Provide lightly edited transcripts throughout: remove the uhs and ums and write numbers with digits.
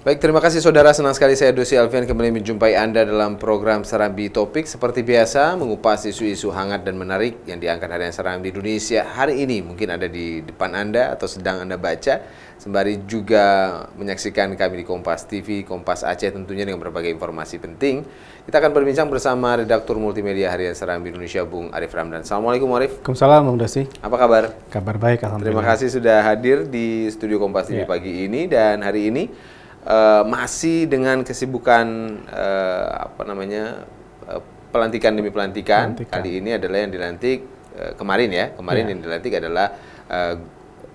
Baik, terima kasih saudara. Senang sekali saya Dosi Alfian kembali menjumpai Anda dalam program Serambi Topik. Seperti biasa, mengupas isu-isu hangat dan menarik yang diangkat harian Serambi Indonesia. Hari ini mungkin ada di depan Anda atau sedang Anda baca. Sembari juga menyaksikan kami di Kompas TV, Kompas Aceh tentunya dengan berbagai informasi penting. Kita akan berbincang bersama redaktur multimedia harian Serambi Indonesia, Bung Arif Ramdan. Assalamualaikum, Arif. Waalaikumsalam, Bung Dosi. Apa kabar? Kabar baik, alhamdulillah. Terima kasih sudah hadir di studio Kompas TV pagi ini. Dan hari ini masih dengan kesibukan pelantikan demi pelantikan. Kali ini adalah yang dilantik kemarin yang dilantik adalah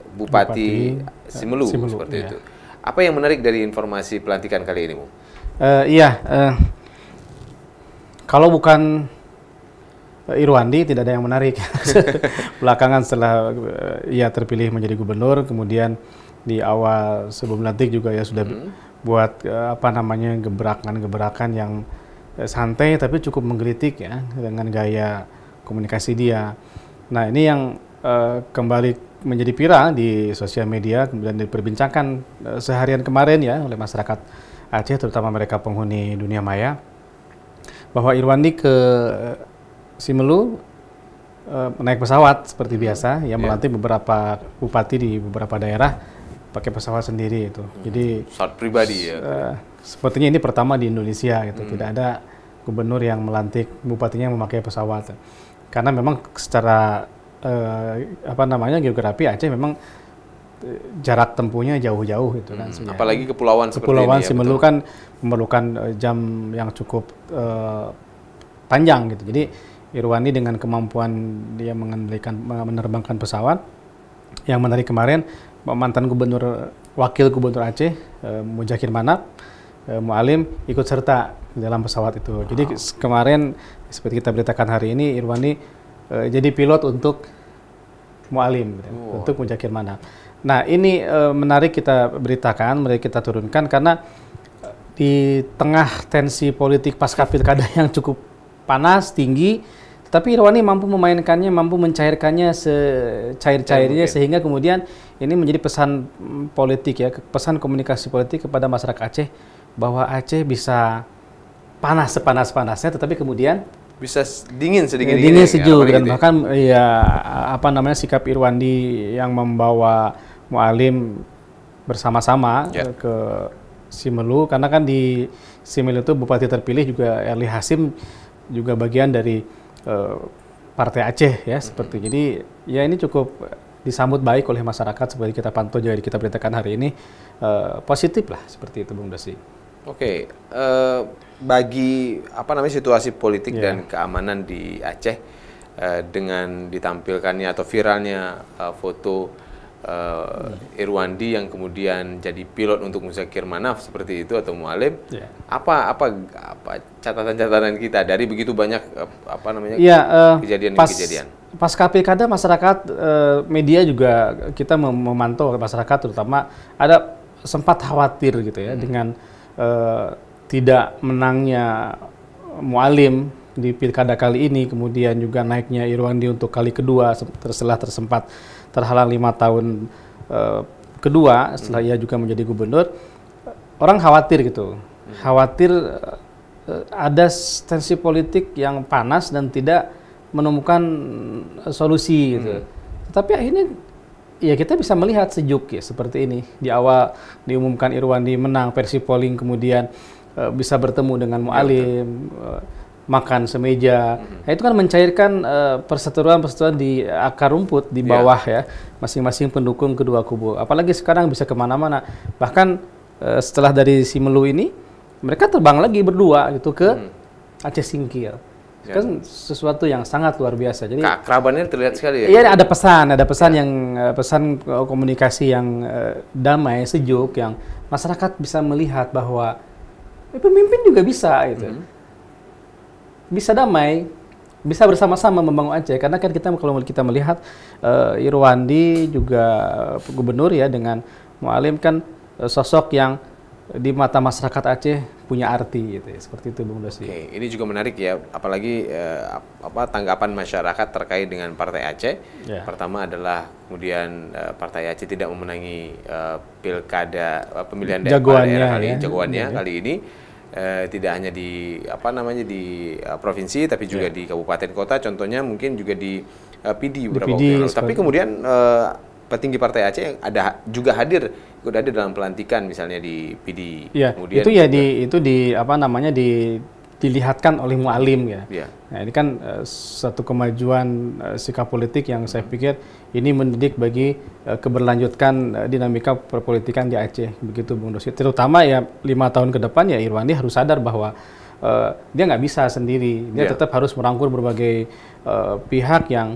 Bupati Simelu seperti itu. Apa yang menarik dari informasi pelantikan kali ini, Bu? Kalau bukan Irwandi tidak ada yang menarik. Belakangan setelah ia terpilih menjadi gubernur, kemudian di awal sebelum lantik juga ya sudah buat gebrakan-gebrakan yang santai tapi cukup menggelitik ya dengan gaya komunikasi dia. Nah, ini yang kembali menjadi viral di sosial media, kemudian diperbincangkan seharian kemarin ya oleh masyarakat Aceh, terutama mereka penghuni dunia maya, bahwa Irwandi ke Simelu naik pesawat seperti biasa, yang melantik beberapa bupati di beberapa daerah pakai pesawat sendiri itu. Jadi pesawat pribadi ya. Sepertinya ini pertama di Indonesia gitu. Tidak ada gubernur yang melantik bupatinya memakai pesawat. Karena memang secara geografi Aceh memang jarak tempuhnya jauh-jauh gitu kan. Apalagi kepulauan seperti ini. Kepulauan Simelu kan memerlukan jam yang cukup panjang gitu. Jadi Irwandi dengan kemampuan dia menerbangkan pesawat, yang menarik kemarin mantan wakil gubernur Aceh Muzakir Manap Mualim ikut serta dalam pesawat itu. Jadi kemarin seperti kita beritakan hari ini, Irwandi jadi pilot untuk Mualim untuk Muzakir Manap. Nah, ini menarik kita beritakan, mari kita turunkan, karena di tengah tensi politik pasca pilkada yang cukup panas, tinggi, tapi Irwandi mampu memainkannya, mampu mencairkannya secair-cairnya, sehingga kemudian ini menjadi pesan politik ya, pesan komunikasi politik kepada masyarakat Aceh, bahwa Aceh bisa panas sepanas-panasnya, tetapi kemudian bisa dingin sedikit, dingin sejuk, dan bahkan sikap Irwandi yang membawa Mualim bersama-sama ke Simelu, karena kan di Simelu itu bupati terpilih juga Erli Hasim juga bagian dari Partai Aceh ya, seperti. Jadi ya ini cukup disambut baik oleh masyarakat, seperti kita pantau juga kita beritakan hari ini, positif lah seperti itu, Bung Dosi. Oke, bagi situasi politik dan keamanan di Aceh dengan ditampilkannya atau viralnya foto Irwandi yang kemudian jadi pilot untuk Muzakir Manaf seperti itu atau Mualim, apa catatan-catatan kita dari begitu banyak kejadian-kejadian? Pasca pilkada masyarakat, media juga kita memantau masyarakat, terutama ada sempat khawatir gitu ya dengan tidak menangnya Mualim di pilkada kali ini, kemudian juga naiknya Irwandi untuk kali kedua setelah tersempat terhalang 5 tahun kedua setelah ia juga menjadi gubernur. Orang khawatir gitu, khawatir ada tensi politik yang panas dan tidak menemukan solusi gitu. Tetapi akhirnya ya kita bisa melihat sejuk ya seperti ini. Di awal diumumkan Irwandi menang versi polling, kemudian bisa bertemu dengan Mualim, makan semeja. Nah, itu kan mencairkan perseteruan di akar rumput di bawah ya, masing-masing pendukung kedua kubu. Apalagi sekarang bisa kemana-mana. Bahkan setelah dari Simelu ini, mereka terbang lagi berdua gitu ke Aceh Singkil. Kan sesuatu yang sangat luar biasa. Jadi keakrabannya terlihat sekali ya. Iya, ada pesan yang pesan komunikasi yang damai, sejuk, yang masyarakat bisa melihat bahwa pemimpin juga bisa gitu. Bisa damai, bisa bersama-sama membangun Aceh. Karena kan kalau kita melihat Irwandi juga gubernur ya dengan Mualim kan sosok yang di mata masyarakat Aceh punya arti gitu ya. Seperti itu Bung Dosi. Oke, ini juga menarik ya, apalagi tanggapan masyarakat terkait dengan Partai Aceh. Ya. Pertama adalah kemudian Partai Aceh tidak memenangi pilkada pemilihan daerah jagoannya kali ini. Tidak hanya di di provinsi, tapi juga di kabupaten kota. Contohnya mungkin juga di PD beberapa waktu yang lalu. Tapi kemudian petinggi Partai Aceh juga ikut hadir dalam pelantikan misalnya di PD. Ya, kemudian itu ya dilihatkan oleh Mualim ya. Ya. Nah, ini kan satu kemajuan sikap politik yang saya pikir ini mendidik bagi keberlanjutan dinamika perpolitikan di Aceh, begitu Bung Dosi. Terutama ya 5 tahun ke depan ya Irwandi harus sadar bahwa dia nggak bisa sendiri, dia tetap harus merangkul berbagai pihak yang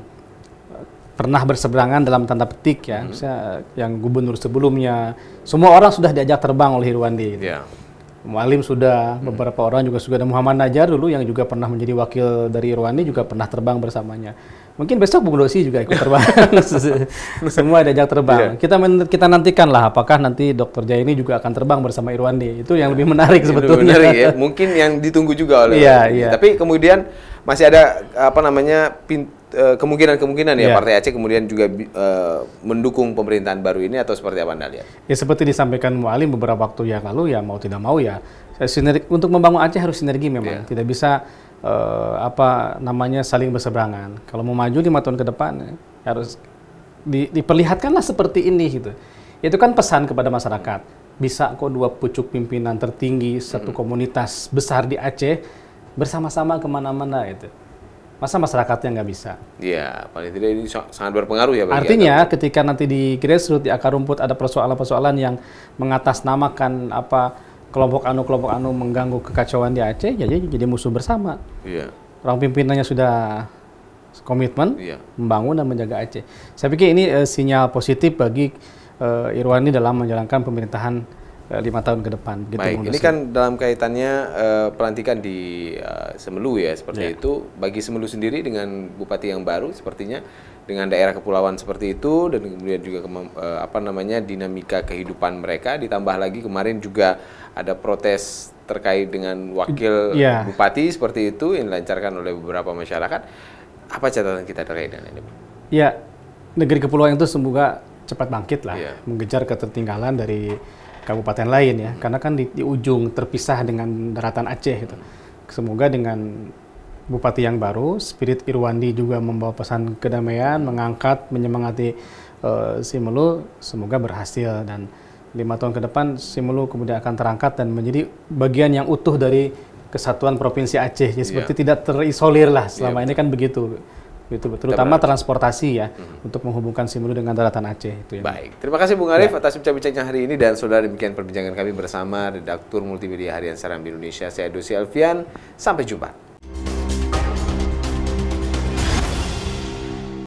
pernah berseberangan dalam tanda petik ya, misalnya yang gubernur sebelumnya, semua orang sudah diajak terbang oleh Irwandi. Gitu. Mualim sudah, beberapa orang juga sudah, ada Muhammad Najar dulu yang juga pernah menjadi wakil dari Irwandi juga pernah terbang bersamanya. Mungkin besok Bung Dosi juga ikut terbang. Semua diajak terbang. Kita nantikan lah apakah nanti Dr. Jaini juga akan terbang bersama Irwandi. Itu yang lebih menarik sebetulnya. Menarik ya. Mungkin yang ditunggu juga oleh. Iya. Tapi kemudian masih ada kemungkinan ya Partai Aceh kemudian juga mendukung pemerintahan baru ini atau seperti apa Anda lihat? Ya seperti disampaikan Mualim beberapa waktu yang lalu ya, mau tidak mau ya untuk membangun Aceh harus sinergi memang. Tidak bisa saling berseberangan. Kalau mau maju 5 tahun ke depan harus diperlihatkanlah seperti ini gitu. Itu kan pesan kepada masyarakat. Bisa kok 2 pucuk pimpinan tertinggi satu komunitas besar di Aceh bersama-sama kemana-mana itu. Masa masyarakatnya nggak bisa? Iya, paling tidak ini sangat berpengaruh ya. Artinya ketika nanti di grassroots, di akar rumput ada persoalan-persoalan yang mengatasnamakan kelompok anu mengganggu kekacauan di Aceh, jadi musuh bersama. Iya. Orang pimpinannya sudah komitmen membangun dan menjaga Aceh. Saya pikir ini sinyal positif bagi Irwandi dalam menjalankan pemerintahan 5 tahun ke depan. Gitu. Baik, ini kan dalam kaitannya pelantikan di Semelu ya, seperti itu. Bagi Semelu sendiri dengan bupati yang baru sepertinya, dengan daerah kepulauan seperti itu, dan kemudian juga dinamika kehidupan mereka, ditambah lagi kemarin juga ada protes terkait dengan wakil bupati seperti itu yang dilancarkan oleh beberapa masyarakat. Apa catatan kita terkait dengan ini? Ya, negeri kepulauan itu semoga cepat bangkit lah, mengejar ketertinggalan dari kabupaten lain ya, karena kan di ujung terpisah dengan daratan Aceh gitu. Semoga dengan bupati yang baru, spirit Irwandi juga membawa pesan kedamaian, mengangkat, menyemangati Semelu, semoga berhasil dan 5 tahun ke depan Semelu kemudian akan terangkat dan menjadi bagian yang utuh dari kesatuan provinsi Aceh. Ya, seperti tidak terisolir lah selama ini kan begitu. Terutama transportasi ya, untuk menghubungkan Semelu dengan daratan Aceh. Itu ya. Baik, terima kasih Bung Arief atas bincang-bincangnya hari ini, dan saudara, demikian perbincangan kami bersama Redaktur Multimedia Harian Serambi Indonesia. Saya Dosi Alfian, sampai jumpa.